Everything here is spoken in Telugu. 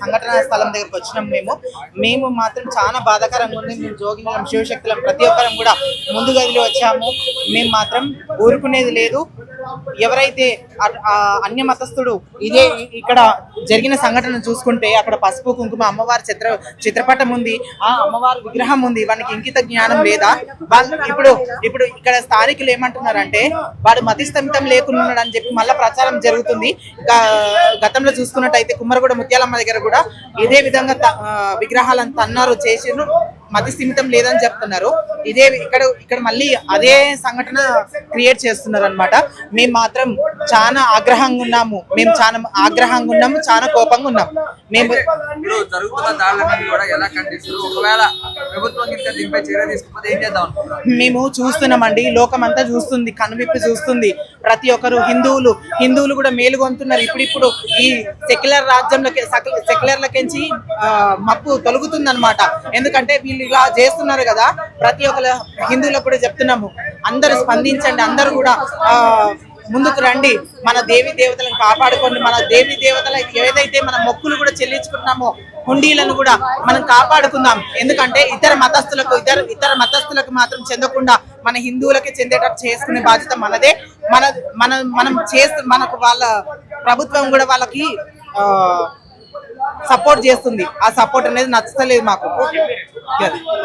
సంఘటన స్థలం దగ్గరకు వచ్చినాం. మేము మాత్రం చాలా బాధాకరంగా ఉంది. మేము జోగిలం శివశక్తులం ప్రతి ఒక్కరం కూడా ముందు గదిలో వచ్చాము. మేము మాత్రం ఊరుకునేది లేదు. ఎవరైతే అన్య మతస్థుడు ఇదే ఇక్కడ జరిగిన సంఘటన చూసుకుంటే అక్కడ పసుపు కుంకుమ అమ్మవారి చిత్రపటం ఉంది, ఆ అమ్మవారి విగ్రహం ఉంది. వానికి ఇంకిత జ్ఞానం లేదా? ఇప్పుడు ఇక్కడ స్థానికులు ఏమంటున్నారంటే వాడు మతిస్థమితం లేకున్నాడు అని చెప్పి మళ్ళీ ప్రచారం జరుగుతుంది. గతంలో చూసుకున్నట్టయితే కుమ్మరగూడ ముత్యాలమ్మ దగ్గర కూడా ఇదే విధంగా విగ్రహాలను తన్నారు చేసిరు, మతి స్థిమితం లేదని చెప్తున్నారు. ఇదే ఇక్కడ మళ్ళీ అదే సంఘటన క్రియేట్ చేస్తున్నారు అనమాట. మేము మాత్రం చాలా ఆగ్రహంగా ఉన్నాము, చాలా కోపంగా ఉన్నాము. మేము చూస్తున్నామండి, లోకం అంతా చూస్తుంది, కనువిప్పి చూస్తుంది. ప్రతి ఒక్కరు హిందువులు కూడా మేలుగొంటున్నారు. ఇప్పుడు ఈ సెక్యులర్ సెక్యులర్లకించి మప్పు తొలుగుతుంది అనమాట. ఎందుకంటే వీళ్ళు ఇలా చేస్తున్నారు కదా. ప్రతి ఒక్క హిందువులకు కూడా చెప్తున్నాము, అందరూ స్పందించండి, అందరూ కూడా ముందుకు రండి, మన దేవి దేవతలను కాపాడుకోండి. మన దేవి దేవతల ఏదైతే మన మొక్కులు కూడా చెల్లించుకుంటున్నామో హుండీలను కూడా మనం కాపాడుకుందాం. ఎందుకంటే ఇతర మతస్థులకు మాత్రం చెందకుండా మన హిందువులకే చెందేటట్టు చేసుకునే బాధ్యత మనదే. మనం మనకు వాళ్ళ ప్రభుత్వం కూడా వాళ్ళకి సపోర్ట్ చేస్తుంది. ఆ సపోర్ట్ అనేది నచ్చలేదు మాకు.